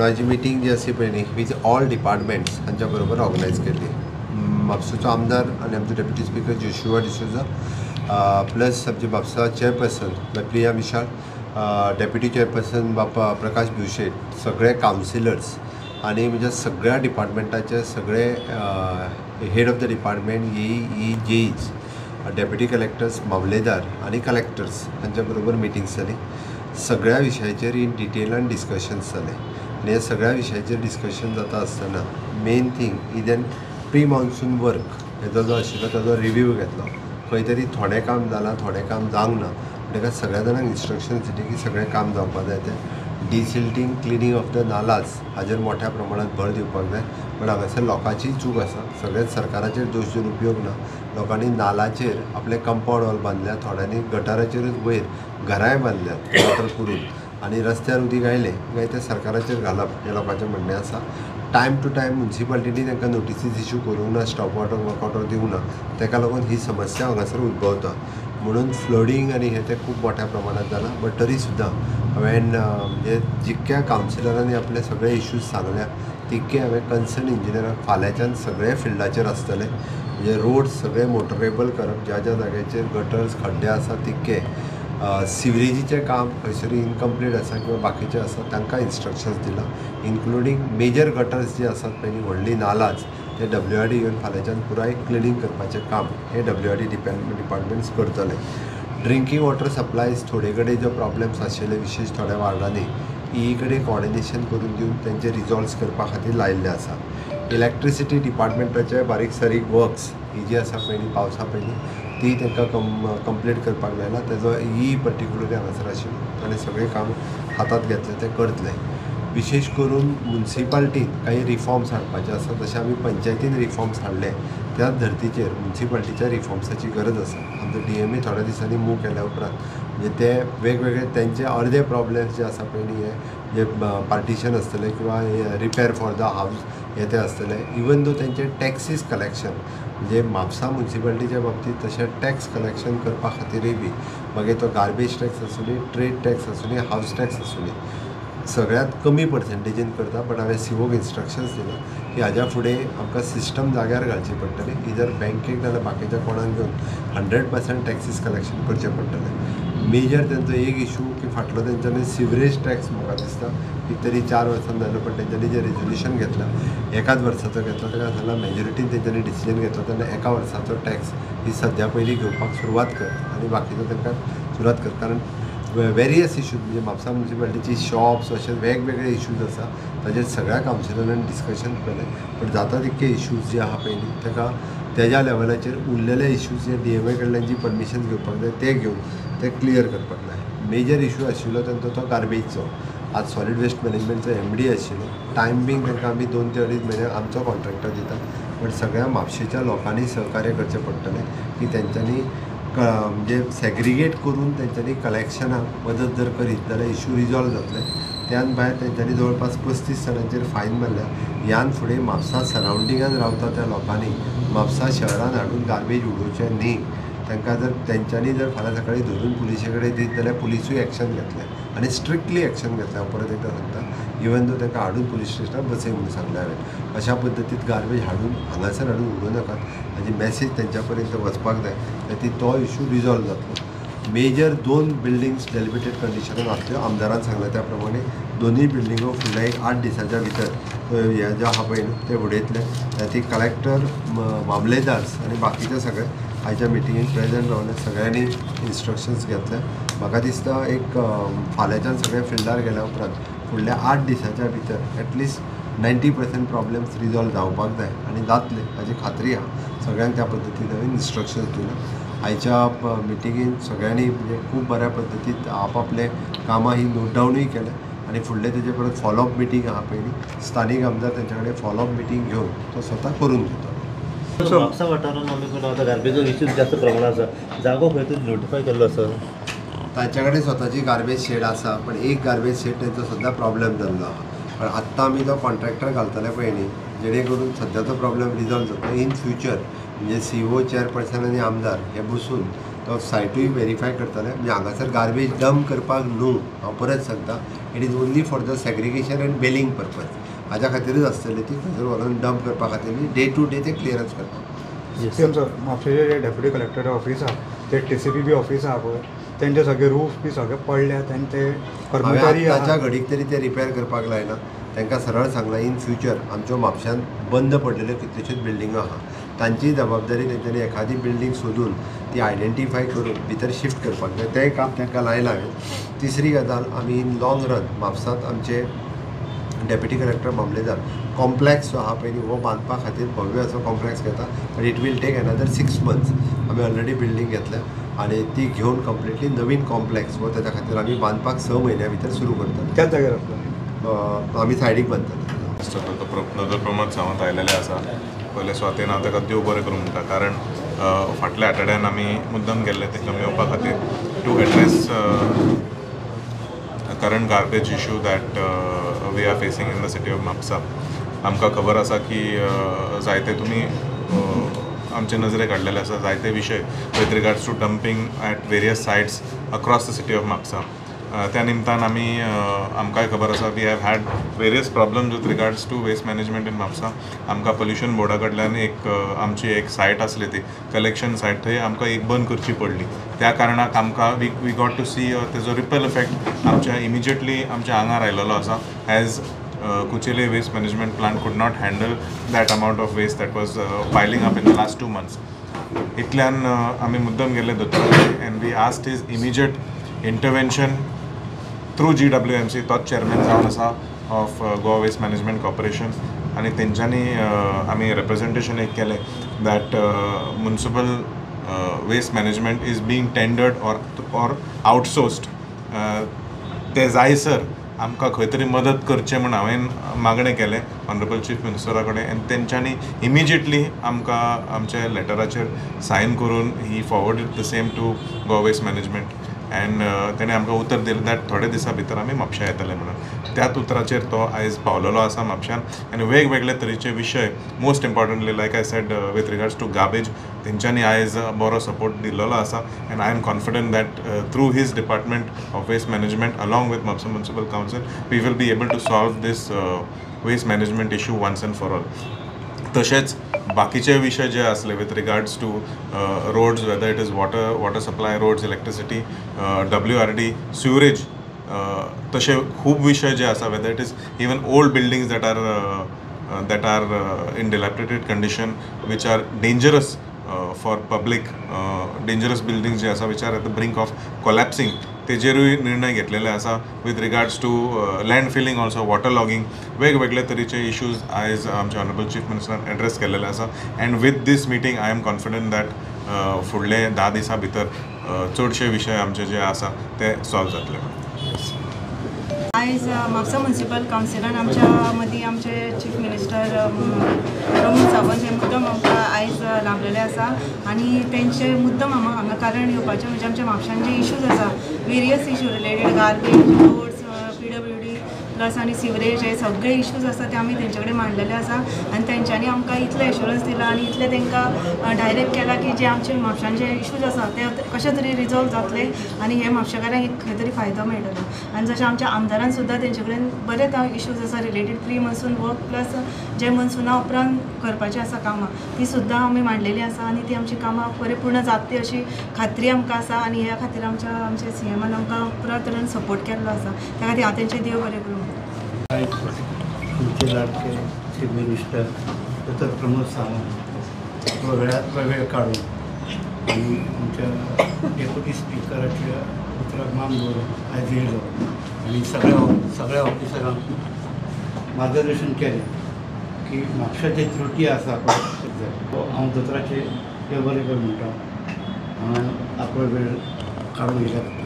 हाजी meeting जी आसी पळय न्ही विथ ऑल डिपार्टमेंट्स हांच्या बरोबर ऑर्गनायज केल्ली. म्हापसाचो आमदार आनी आमचो deputy speaker Joshua D'Souza plus आमचे म्हापसा चेअरपर्सन प्रिया विशाल, डेप्युटी चेअरपर्सन बापा प्रकाश भिवशेट, सगळे कावन्सिलर्स आणि म्हणजे सगळ्या डिपार्टमेंटाचे सगळे हेड ऑफ द डिपार्टमेंट ई जेईज, डेप्युटी कलेक्टर्स, मामलेदार आणि कलेक्टर्स हांच्या बरोबर मिटिंग्स जाली. सगळ्या विशयाचेर इन डिटेलान डिस्कशन्स जाले आनी ह्या सगळ्या विशयाचेर डिस्कशन जाता आसतना मेन थिंग इदेन प्री मॉन्सून वर्क हेजो जो आशिल्लो ताजो रिव्यू घेतलो. खंय तरी थोडें काम जालां, थोडें काम जावंक ना. ताका सगळ्या जाणांक इन्स्ट्रक्शन्स दिली की सगळें काम जावपाक जाय. तें desilting cleaning of the nullahs हाजेर मोठ्या प्रमाणात भर दिवपाक जाय. पण हांगासर लोकांची चूक आसा. सगळेच सरकाराचेर दोश दिवन उपयोग ना. लोकांनी नालाचेर आपले कंपाउंड वॉल बांदल्या, थोड्यांनी गटाराचेरच वयर घरांय बांदल्यात वॉटर करून आनी रस्त्यार उदीक आयलें काय तें सरकाराचेर घालप हें लोकांचें म्हणणें आसा. टायम टू टायम म्युन्सिपाल्टीनी तांकां नोटिसीस इश्यू करूंक ना, स्टॉप वॉटर वर्क ऑर्डर दिवंक ना. ताका लागून ही समस्या हांगासर उद्भवता. म्हणून फ्लडींग आनी हें तें खूब मोठ्या प्रमाणात जालां. बट तरी सुद्दां हांवें म्हणजे जितक्या कावन्सिलरांनी आपले सगळे इश्यूज सांगल्या तितके हांवें कन्सर्न इंजिनियराक फाल्यांच्यान सगळे फिल्डाचेर आसतले. म्हणजे रोड्स सगळे मोटरेबल करप, ज्या ज्या जाग्याचेर गटर्स खड्डे आसा तितके, सिवरेजीचें काम खंयसरी इनकम्प्लीट आसा किंवा बाकीचें आसा तांकां इन्स्ट्रक्शन्स दिला. इन्क्लुडींग मेजर गटर्स जे आसात पळय व्हडली नालाज ते WRD येवन फाल्यांच्यान पुराय क्लिनींग करपाचें काम हे WRD डिपार्टमेंट्स करतले. ड्रिंकींग वॉटर सप्लायज थोडे कडेन जो प्रॉब्लेम्स आशिल्ले विशेश थोड्या वार्डांनी ई कडेन कॉर्डिनेशन करून दिवन तेंचे रिजॉल्व्स करपा खातीर लायिल्ले आसा. इलेक्ट्रिसिटी डिपार्टमेंटाचे बारीक सारीक वर्क्स ही जी आसा पळय पावसा पयलीं ती तांकां कंप्लीट करपाक लायला. तेजो ई पर्टिक्युलरली हांगासर आशिल्लो आनी सगळें काम हातांत घेतलें तें करतले. विशेष करून म्युन्सिपाल्टीन काही रिफॉर्म्स हाडपाचे आसा. जशें आमी पंचायतीन रिफॉर्म्स हाडले त्याच धर्तीचेर म्युन्सिपाल्टीच्या रिफॉर्म्साची गरज आसा. आमचो DMA थोड्या दिसांनी मूव केल्या उपरांत म्हणजे ते वेगवेगळे तेंचे अर्दे प्रॉब्लेम्स जे आसा पळय न्ही हे जे पार्टिशन आसतले किंवा रिपेर फॉर द हावस हे ते आसतले. इवन दो तेंचे टॅक्सीस कलेक्शन म्हणजे म्हापसा म्युन्सिपाल्टीच्या बाबतींत तशें टॅक्स कलेक्शन करपा खातीरय बी मागीर तो गार्बेज टॅक्स आसूं दी, ट्रेड टॅक्स आसूं दी, हावस टॅक्स आसूं दी, सगळ्यात कमी पर्सेंटेजीन करता. बट हांवें COक इन्स्ट्रक्शन्स दिला की हाज्या फुडें आमकां सिस्टम जाग्यार घालची पडटली. इधर बँकेक नाल्यार बाकीच्या कोणाक घेवन 100% टॅक्सीस कलेक्शन करचें पडटलें. मेजर तेंचो एक इशू की फाटलो तेंच्यांनी सिवरेज टॅक्स म्हाका दिसता कितें तरी 4 वर्सां जालें. पण तेंच्यांनी जे रेजोल्युशन घेतलां एकाच वर्साचो घेतला. ताका सांगलां मेजॉरिटीन तेंच्यांनी डिसिजन घेतलो तेन्ना एका वर्साचो टॅक्स ही सद्या पयलीं घेवपाक सुरवात कर आनी बाकीचो तांकां सुरवात कर. कारण वेरियस इश्यूज म्हणजे म्हापसा म्युन्सिपाल्टीची शॉप्स अशे वेगवेगळे इश्यूज आसा ताजेर सगळ्या कावन्सिलरांनी डिस्कशन केलें. पण जाता तितके इश्यूज जे आहा पळय न्ही ताका तेज्या लेवलाचेर उरलेले इश्यूज जे DMA कडल्यान जी परमिशन घेवपाक जाय ते घेवन ते क्लियर करपाक जाय. मेजर इश्यू आशिल्लो तेंचो तो गार्बेजचो. आज सॉलीड वेस्ट मॅनेजमेंटचो MD आशिल्लो. टायम बींग तांकां आमी 2 ते 2.5 म्हयने आमचो कॉन्ट्रॅक्टर दिता. पण सगळ्या म्हापशेच्या लोकांनी सहकार्य करचें पडटलें की तेंच्यांनी म्हणजे सॅग्रिगेट करून तेंच्यांनी कलेक्शनाक मदत जर करीत जाल्यार इश्यू रिजॉल्व जातले. त्यान भायर तेंच्यांनी जवळपास 35 जाणांचेर फायन मारल्या. ह्यान फुडें म्हापसा सरावंडिंगान रावता त्या लोकांनी म्हापसा शहरान हाडून गार्बेज उडोवचें न्ही. तांकां जर तेंच्यांनी जर फाल्यां सकाळीं धरून पुलिशे कडेन दीत जाल्यार पुलिसूय एक्शन घेतलें आनी स्ट्रिक्टली एक्शन घेतलें. हांव परत एकदां सांगता, इवन दो तांकां हाडून पुलीस स्टेशनार बसय म्हणून सांगलें हांवें. अशा पद्दतीन गार्बेज हांगासर हाडून उडोवं नाकात हाजी मॅसेज तेंच्या पर्यंत वचपाक जाय. ती तो इश्यू रिजॉल्व जातलो. मेजर 2 बिल्डिंग्स डेलिमिटेड कंडिशनान आसल्यो. आमदारान सांगलें त्या प्रमाणे दोनूय बिल्डिंगो फुडल्या एक 8 दिसांच्या भितर हे जे आहा पळय ते उडयतले. ती कलेक्टर, मामलेदार्स आनी बाकीचे सगळे आयच्या मिटिंगेन प्रेजंट रावले. सगळ्यांनी इन्स्ट्रक्शन्स घेतले. म्हाका दिसता एक फाल्यांच्यान सगळे फिल्डार गेल्या उपरांत फुडल्या 8 दिसांच्या भितर एटलिस्ट 90% प्रॉब्लेम्स रिजॉल्व जावपाक जाय आनी जातले हाजी खात्री आहा. सगळ्यांक त्या पद्दतीन हांवें इन्स्ट्रक्शन्स दिला. आयच्या मिटिंगेन सगळ्यांनी म्हणजे खूब बऱ्या पद्दतीन आपआपले कामां ही नोट डावनूय केले आनी फुडले तेजे परत फॉलोअप मिटींग आहा पयलीं स्थानीक आमदार तेंच्या कडेन फॉलोअप मिटींग घेवन तो स्वता करून घेतो. म्हापसा वाठारांत आमी कोण आतां गार्बेजो इश्यूज जास्त प्रमाणात आसा. जागो खंय तरी नोटिफाय केल्लो आसा. तांच्या कडेन स्वताची गार्बेज शेड आसा. पण एक गार्बेज शेड तेंचो सद्या प्रॉब्लेम जाल्लो आहा. पण आत्तां आमी तो कॉन्ट्रॅक्टर घालतले पळय न्ही जेणे करून सद्याचो प्रॉब्लेम रिजॉल्व जाता. इन फ्युचर म्हणजे CO, चेअरपर्सन आनी आमदार हे बसून तो सायटूय व्हेरीफाय करतले. म्हणजे हांगासर गार्बेज डंप करपाक न्हू, हांव परत सांगता. It is only for the segregation and baling purpose. हाज्या खातीरच आसतली ती. थंयसर व्हरून डंप करपा खातीर डे टू डे ते क्लियरन्स करता. म्हापशेचे जे डेप्युटी कलेक्टर ऑफिस आहा ते TCP बी ऑफिस आहा पळय तेंचे सगळे रूफ बी सगळे पडल्यात आनी ते कर्मचारी ताच्या घडीक तरी ते रिपेर करपाक लायना. तांकां सरळ सांगलां इन फ्युचर आमच्यो म्हापशांत बंद पडलेल्यो कितल्योश्योच बिल्डिंगो आहा, तांची जबाबदारी तेंच्यांनी एखादी बिल्डींग सोदून ती आयडेंटिफाय करून भितर शिफ्ट करपाक जाय. तें काम तांकां लायलां हांवें. तिसरी गजाल, आमी इन लॉंग रन म्हापसांत आमचे डेप्युटी कलेक्टर मामलेदार कॉम्प्लेक्स जो आहा पळय हो बांदपा खातीर भव्य असो कॉम्प्लेक्स घेता. But it will take another 6 months. आमी ऑलरेडी बिल्डींग घेतल्या आनी ती घेवन कंप्लिटली नवीन कॉम्प्लेक्स वो ताच्या खातीर आमी बांदपाक 6 म्हयन्या भितर सुरू करतले. त्याच जाग्यार आसलो आमी सायडीक बांदतले. नगर प्रमोद सावंत आयलेले आसा. पयले सुवातेन हांव ताका देव बरें करूं म्हणटा, कारण फाटल्या आठवड्यान आमी मुद्दम गेल्ले ताका मेळोवपा खातीर to address current garbage issue that we are facing in the city of Mapusa. आमकां खबर आसा की जायते तुमी आमचे नजरेक हाडलेले आसा जायते विशय with regards to dumping at various sites across the city of Mapusa. त्या निमतान आमकांय खबर आसा we have had various problems with regards to waste management in Mapusa. आमकां पोल्युशन बोर्डा कडल्यान आमची एक सायट आसली ती कलेक्शन सायट, थंय आमकां एक बंद करची पडली. त्या कारणाक आमकां वी गॉट टू सी तेजो रिपल इफेक्ट आमच्या इमिजिएटली आमच्या आंगार आयलेलो आसा. As Kuchele waste management plant could not handle that amount of waste that was piling up in the last 2 months. इतल्यान आमी मुद्दम गेले दोतोराचे and we asked his immediate intervention through GWMC. तोच चेअरमॅन जावन आसा of Goa waste management corporation. आनी तेंच्यांनी आमी रिप्रेझेंटेशन एक केलें that municipal waste management is being tendered or outsourced. ते जायसर आमकां खंय तरी मदत करचें म्हण हांवें मागणें केलें ऑनरेबल चीफ मिनिस्टरा कडेन. आनी तेंच्यांनी इमिजिएटली आमकां आमच्या लेटराचेर सायन करून ही forwarded the same to Goa waste management. And तेणें आमकां उतर दिलें दॅट थोडे दिसा भितर आमी म्हापशा येतले म्हणून. त्याच उतराचेर तो आयज पावलेलो आसा म्हापशान. आनी वेगवेगळे तरेचे विशय most importantly like I said with regards to garbage तेंच्यांनी आयज बरो सपोर्ट दिल्लो आसा. And I am confident that through his department of waste management along with Mapusa municipal council we will be able to solve this waste management issue once and for all. तशेंच बाकीचे विशय जे आसले with regards to roads, whether it is water supply, roads, electricity, WRD, sewerage, तशे खूब विशय जे आसा weather it is even old buildings that are in dilapidated condition, which are dangerous for public, dangerous buildings जे आसा which are at the brink of collapsing. तेजेरूय निर्णय घेतलेले आसा with regards to land filling also, water logging, वेगवेगळे तरेचे issues आयज आमच्या honourable chief मिनिस्टरान address केलेले आसा. And with this meeting I am confident that फुडले 10 दिसां भितर चडशे विशय आमचे जे आसा ते सॉल्व जातले. आयज म्हापसा म्युनिसिपल कावन्सिलान आमच्या मदीं आमचे चीफ मिनिस्टर प्रमोद सावंत हे मुद्दम आमकां आयज लाभलेले आसा. आनी तेंचे मुद्दम हांगा कारण येवपाचें म्हणजे आमच्या म्हापशान जे इश्यूज आसा various issue related garbage, roads, PWD plus आनी सिवरेज हे सगळे इश्यूज आसा ते आमी तेंचे कडेन मांडलेले आसा. आनी तेंच्यांनी आमकां इतले एश्युरन्स दिला आनी इतले तेंकां डायरेक्ट केला की जे आमचे म्हापशान जे इश्यूज आसा ते कशे तरी रिजॉल्व जातले आनी हे म्हापशेकारांक एक खंय तरी फायदो मेळटलो. आनी जशें आमच्या आमदारान सुद्दां तेंचे कडेन बरेच इश्यूज आसा रिलेटेड प्री-मन्सून वर्क प्लस जे मन्सुना उपरांत करपाची आसा कामां ती सुद्दां आमी मांडलेली आसा. आनी ती आमची कामां परिपूर्ण जातली अशी खात्री आमकां आसा. आनी ह्या खातीर आमचे CMन आमकां पुरा तरेन सपोर्ट केल्लो आसा. त्या खातीर हांव तेंचे देव बरें करूं. तुमचे लाडके चीफ मिनिस्टर डॉ. प्रमोद सावंत वेळ काढून आणि आमच्या डेप्युटी स्पिकराच्या उतराक मान दवरून आयज येयलो आनी सगळ्या ऑफिसरांक मार्गदर्शन केलें की म्हापशा जे त्रुटी आसा पळय हांव दोतोराचे देव बरें कर म्हणटा. हांवें आपलो वेळ काडून येयल्या